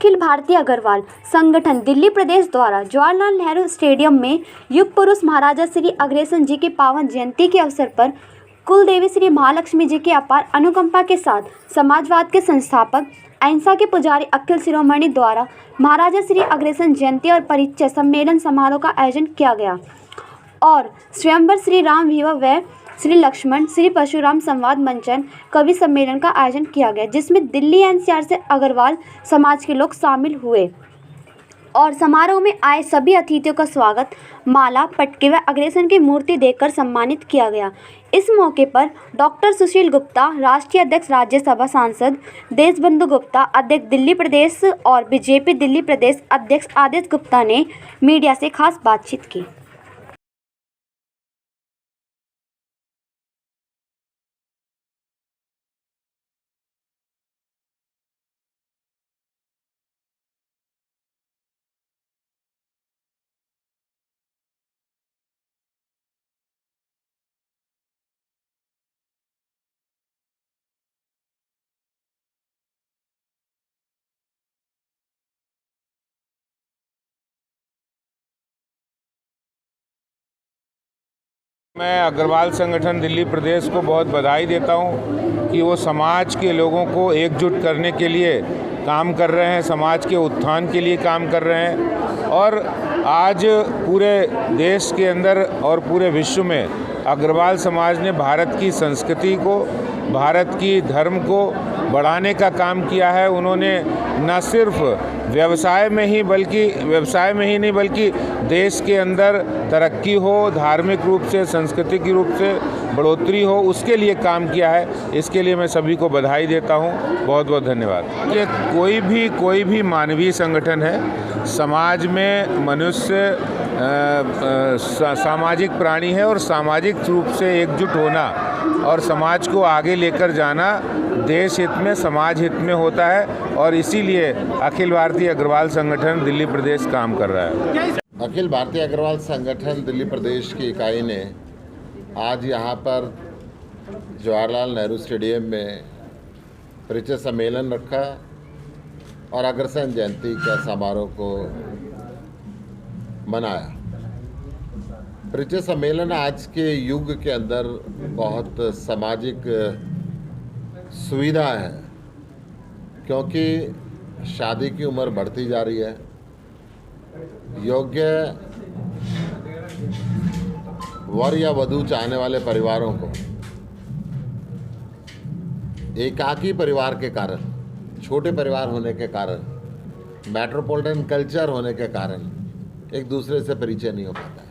अखिल भारतीय अग्रवाल संगठन दिल्ली प्रदेश द्वारा जवाहरलाल नेहरू स्टेडियम में युग पुरुष महाराजा श्री अग्रसेन जी की पावन जयंती के अवसर पर कुलदेवी श्री महालक्ष्मी जी की अपार अनुकंपा के साथ समाजवाद के संस्थापक अहिंसा के पुजारी अखिल शिरोमणि द्वारा महाराजा श्री अग्रसेन जयंती और परिचय सम्मेलन समारोह का आयोजन किया गया और स्वयंवर श्री राम विवाह व श्री लक्ष्मण श्री परशुराम संवाद मंचन कवि सम्मेलन का आयोजन किया गया, जिसमें दिल्ली एनसीआर से अग्रवाल समाज के लोग शामिल हुए और समारोह में आए सभी अतिथियों का स्वागत माला पटके व अग्रसेन की मूर्ति देकर सम्मानित किया गया। इस मौके पर डॉक्टर सुशील गुप्ता, राष्ट्रीय अध्यक्ष राज्यसभा सांसद देशबंधु गुप्ता, अध्यक्ष दिल्ली प्रदेश और बीजेपी दिल्ली प्रदेश अध्यक्ष आदेश गुप्ता ने मीडिया से खास बातचीत की। मैं अग्रवाल संगठन दिल्ली प्रदेश को बहुत बधाई देता हूं कि वो समाज के लोगों को एकजुट करने के लिए काम कर रहे हैं, समाज के उत्थान के लिए काम कर रहे हैं और आज पूरे देश के अंदर और पूरे विश्व में अग्रवाल समाज ने भारत की संस्कृति को, भारत की धर्म को बढ़ाने का काम किया है। उन्होंने न सिर्फ व्यवसाय में ही नहीं बल्कि देश के अंदर तरक्की हो, धार्मिक रूप से, सांस्कृतिक रूप से बढ़ोतरी हो, उसके लिए काम किया है। इसके लिए मैं सभी को बधाई देता हूं। बहुत बहुत धन्यवाद। ये कोई भी मानवीय संगठन है। समाज में मनुष्य सामाजिक प्राणी है और सामाजिक रूप से एकजुट होना और समाज को आगे लेकर जाना देश हित में, समाज हित में होता है और इसीलिए अखिल भारतीय अग्रवाल संगठन दिल्ली प्रदेश काम कर रहा है। अखिल भारतीय अग्रवाल संगठन दिल्ली प्रदेश की इकाई ने आज यहाँ पर जवाहरलाल नेहरू स्टेडियम में परिचय सम्मेलन रखा और अग्रसेन जयंती का समारोह को मनाया। परिचय सम्मेलन आज के युग के अंदर बहुत सामाजिक सुविधा है, क्योंकि शादी की उम्र बढ़ती जा रही है। योग्य वर या वधू चाहने वाले परिवारों को एकाकी परिवार के कारण, छोटे परिवार होने के कारण, मेट्रोपॉलिटन कल्चर होने के कारण एक दूसरे से परिचय नहीं हो पाता है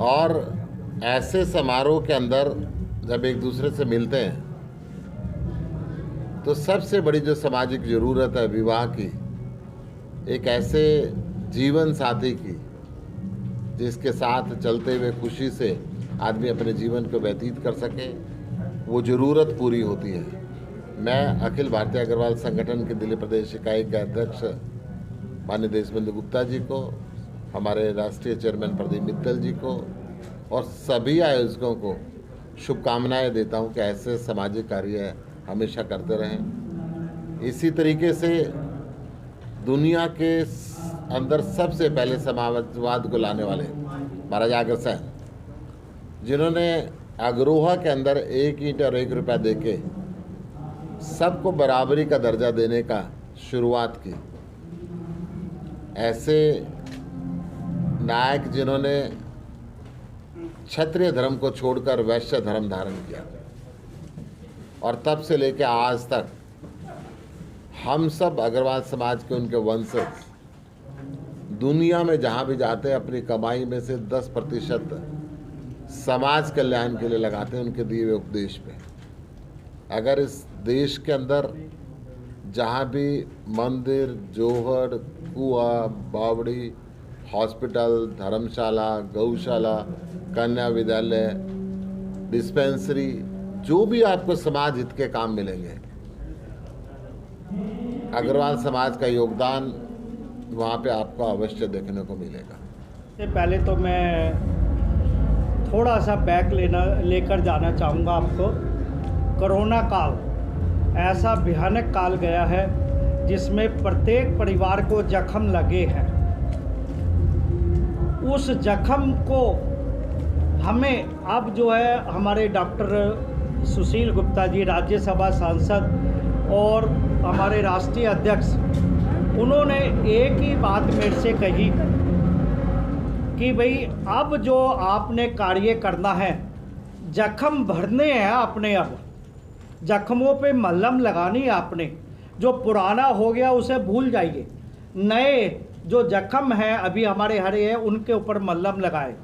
और ऐसे समारोह के अंदर जब एक दूसरे से मिलते हैं तो सबसे बड़ी जो सामाजिक ज़रूरत है विवाह की, एक ऐसे जीवन साथी की जिसके साथ चलते हुए खुशी से आदमी अपने जीवन को व्यतीत कर सके, वो ज़रूरत पूरी होती है। मैं अखिल भारतीय अग्रवाल संगठन के दिल्ली प्रदेश इकाई के अध्यक्ष माननीय देशबंधु गुप्ता जी को, हमारे राष्ट्रीय चेयरमैन प्रदीप मित्तल जी को और सभी आयोजकों को शुभकामनाएं देता हूं कि ऐसे सामाजिक कार्य हमेशा करते रहें। इसी तरीके से दुनिया के अंदर सबसे पहले समाजवाद को लाने वाले महाराजा अग्रसेन, जिन्होंने अग्रोहा के अंदर 1 ईंट और 1 रुपया देके सबको बराबरी का दर्जा देने का शुरुआत की, ऐसे नायक जिन्होंने क्षत्रिय धर्म को छोड़कर वैश्य धर्म धारण किया और तब से लेकर आज तक हम सब अग्रवाल समाज के उनके वंशज दुनिया में जहाँ भी जाते हैं अपनी कमाई में से 10% समाज कल्याण के लिए लगाते हैं उनके दिए हुए उपदेश पे। अगर इस देश के अंदर जहाँ भी मंदिर, जोहड़, कुआं, बावड़ी, हॉस्पिटल, धर्मशाला, गौशाला, कन्या विद्यालय, डिस्पेंसरी, जो भी आपको समाज हित के काम मिलेंगे, अग्रवाल समाज का योगदान वहाँ पे आपको अवश्य देखने को मिलेगा। पहले तो मैं थोड़ा सा बैक लेकर जाना चाहूँगा आपको। कोरोना काल ऐसा भयानक काल गया है जिसमें प्रत्येक परिवार को जख्म लगे हैं, उस जख्म को हमें अब जो है हमारे डॉक्टर सुशील गुप्ता जी, राज्यसभा सांसद और हमारे राष्ट्रीय अध्यक्ष, उन्होंने एक ही बात मेरे से कही कि भाई अब जो आपने कार्य करना है, जख्म भरने हैं अपने, अब जख्मों पे मलहम लगानी है आपने। जो पुराना हो गया उसे भूल जाइए, नए जो जख्म हैं अभी हमारे हरे हैं उनके ऊपर मलहम लगाए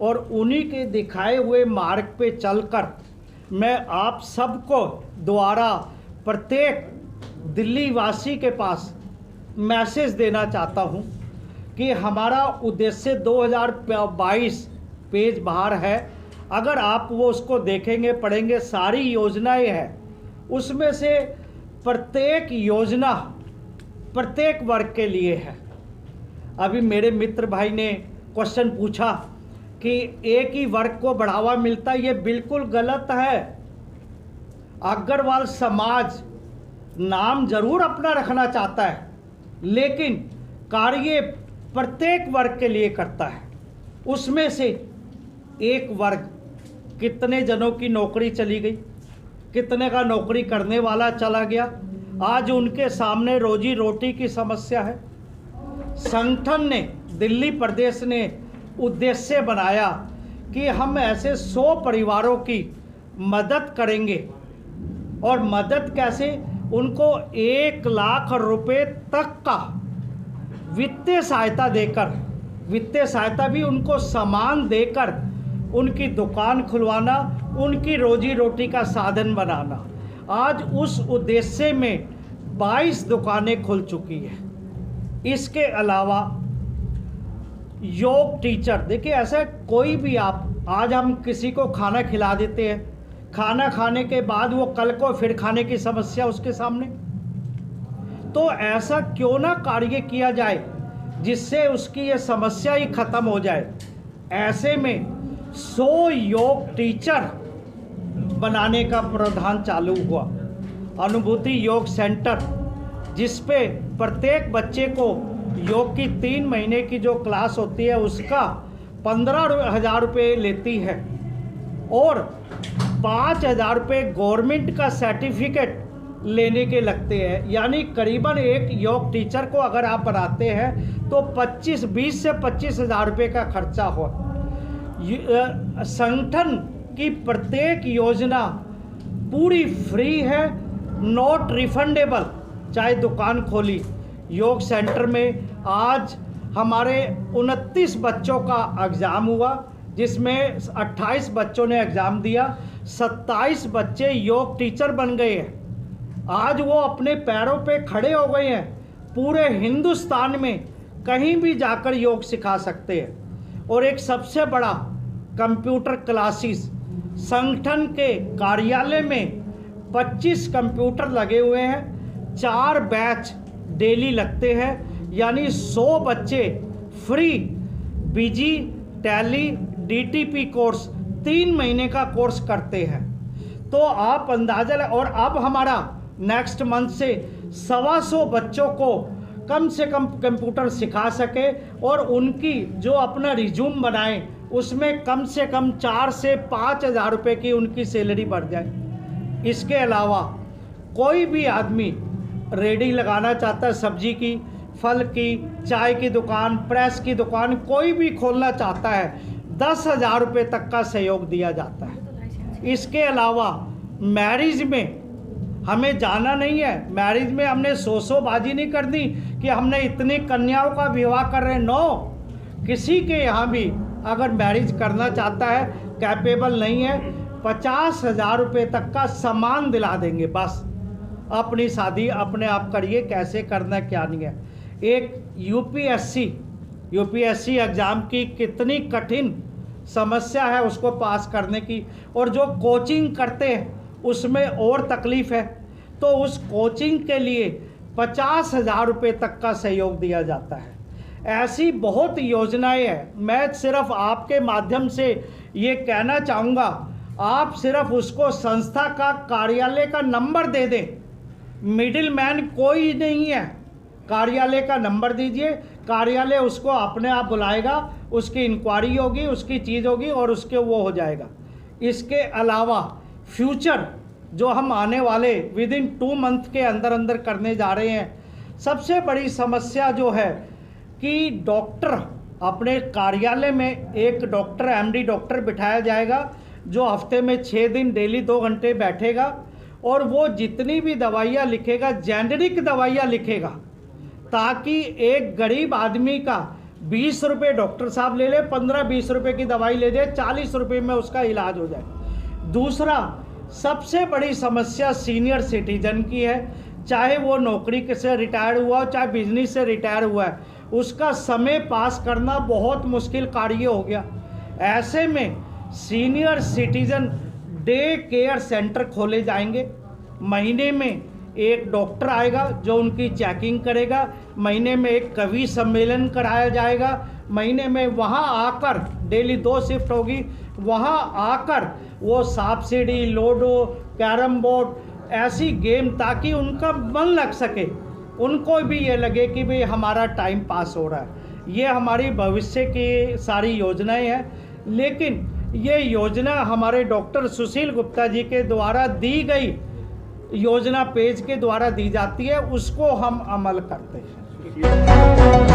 और उन्हीं के दिखाए हुए मार्ग पे चलकर मैं आप सबको द्वारा प्रत्येक दिल्ली वासी के पास मैसेज देना चाहता हूं कि हमारा उद्देश्य 2022 पेज बाहर है। अगर आप वो उसको देखेंगे, पढ़ेंगे, सारी योजनाएं हैं, उसमें से प्रत्येक योजना प्रत्येक वर्ग के लिए है। अभी मेरे मित्र भाई ने क्वेश्चन पूछा कि एक ही वर्ग को बढ़ावा मिलता, ये बिल्कुल गलत है। अग्रवाल समाज नाम जरूर अपना रखना चाहता है, लेकिन कार्य प्रत्येक वर्ग के लिए करता है। उसमें से एक वर्ग, कितने जनों की नौकरी चली गई, कितने का नौकरी करने वाला चला गया, आज उनके सामने रोजी रोटी की समस्या है। संगठन ने, दिल्ली प्रदेश ने उद्देश्य बनाया कि हम ऐसे 100 परिवारों की मदद करेंगे। और मदद कैसे? उनको 1 लाख रुपए तक का वित्तीय सहायता देकर, वित्तीय सहायता भी उनको सामान देकर उनकी दुकान खुलवाना, उनकी रोजी रोटी का साधन बनाना। आज उस उद्देश्य में 22 दुकानें खुल चुकी हैं। इसके अलावा योग टीचर, देखिए ऐसा कोई भी आप, आज हम किसी को खाना खिला देते हैं, खाना खाने के बाद वो कल को फिर खाने की समस्या उसके सामने, तो ऐसा क्यों ना कार्य किया जाए जिससे उसकी ये समस्या ही खत्म हो जाए। ऐसे में 100 योग टीचर बनाने का प्रावधान चालू हुआ। अनुभूति योग सेंटर, जिस पे प्रत्येक बच्चे को योग की 3 महीने की जो क्लास होती है उसका 15,000 रुपये लेती है और 5,000 रुपये गवर्नमेंट का सर्टिफिकेट लेने के लगते हैं। यानी करीबन एक योग टीचर को अगर आप बनाते हैं तो 20 से 25,000 रुपये का खर्चा हो। संगठन की प्रत्येक योजना पूरी फ्री है, नॉट रिफंडेबल। चाहे दुकान खोली, योग सेंटर में आज हमारे 29 बच्चों का एग्ज़ाम हुआ, जिसमें 28 बच्चों ने एग्ज़ाम दिया, 27 बच्चे योग टीचर बन गए हैं। आज वो अपने पैरों पे खड़े हो गए हैं, पूरे हिंदुस्तान में कहीं भी जाकर योग सिखा सकते हैं। और एक सबसे बड़ा कंप्यूटर क्लासेस, संगठन के कार्यालय में 25 कंप्यूटर लगे हुए हैं, 4 बैच डेली लगते हैं, यानी 100 बच्चे फ्री बीजी, टैली, डीटीपी कोर्स 3 महीने का कोर्स करते हैं। तो आप अंदाजा लें। और अब हमारा नेक्स्ट मंथ से 125 बच्चों को कम से कम कंप्यूटर सिखा सके और उनकी जो अपना रिज्यूम बनाएं उसमें कम से कम 4 से 5,000 रुपये की उनकी सैलरी बढ़ जाए। इसके अलावा कोई भी आदमी रेडी लगाना चाहता है, सब्जी की, फल की, चाय की दुकान, प्रेस की दुकान, कोई भी खोलना चाहता है, 10,000 रुपये तक का सहयोग दिया जाता है। इसके अलावा मैरिज में हमें जाना नहीं है, मैरिज में हमने सोबाजी नहीं करनी कि हमने इतनी कन्याओं का विवाह कर रहे हैं। नो, किसी के यहाँ भी अगर मैरिज करना चाहता है, कैपेबल नहीं है, 50,000 रुपये तक का सामान दिला देंगे। बस अपनी शादी अपने आप करिए, कैसे करना क्या नहीं है। एक यूपीएससी एग्ज़ाम की कितनी कठिन समस्या है उसको पास करने की, और जो कोचिंग करते हैं उसमें और तकलीफ़ है, तो उस कोचिंग के लिए 50,000 रुपये तक का सहयोग दिया जाता है। ऐसी बहुत योजनाएं हैं। मैं सिर्फ आपके माध्यम से ये कहना चाहूँगा, आप सिर्फ उसको संस्था का कार्यालय का नंबर दे दें, मिडिल मैन कोई नहीं है। कार्यालय का नंबर दीजिए, कार्यालय उसको अपने आप बुलाएगा, उसकी इंक्वायरी होगी, उसकी चीज़ होगी और उसके वो हो जाएगा। इसके अलावा फ्यूचर जो हम आने वाले विद इन 2 मंथ के अंदर अंदर करने जा रहे हैं, सबसे बड़ी समस्या जो है कि डॉक्टर अपने कार्यालय में एक डॉक्टर एमडी डॉक्टर बिठाया जाएगा जो हफ्ते में 6 दिन डेली 2 घंटे बैठेगा और वो जितनी भी दवाइयाँ लिखेगा जेनेरिक दवाइयाँ लिखेगा, ताकि एक गरीब आदमी का 20 रुपये डॉक्टर साहब ले ले, 15-20 रुपये की दवाई ले दे, 40 रुपये में उसका इलाज हो जाए। दूसरा सबसे बड़ी समस्या सीनियर सिटीजन की है, चाहे वो नौकरी से रिटायर हुआ हो, चाहे बिजनेस से रिटायर हुआ है, उसका समय पास करना बहुत मुश्किल कार्य हो गया। ऐसे में senior citizen day care centre खोले जाएंगे। महीने में एक डॉक्टर आएगा जो उनकी चेकिंग करेगा, महीने में एक कवि सम्मेलन कराया जाएगा, महीने में वहाँ आकर डेली 2 शिफ्ट होगी, वहाँ आकर वो सांप सीढ़ी, लूडो, कैरम बोर्ड ऐसी गेम, ताकि उनका मन लग सके, उनको भी ये लगे कि भाई हमारा टाइम पास हो रहा है। ये हमारी भविष्य की सारी योजनाएं हैं, लेकिन ये योजना हमारे डॉक्टर सुशील गुप्ता जी के द्वारा दी गई योजना पेज के द्वारा दी जाती है, उसको हम अमल करते हैं।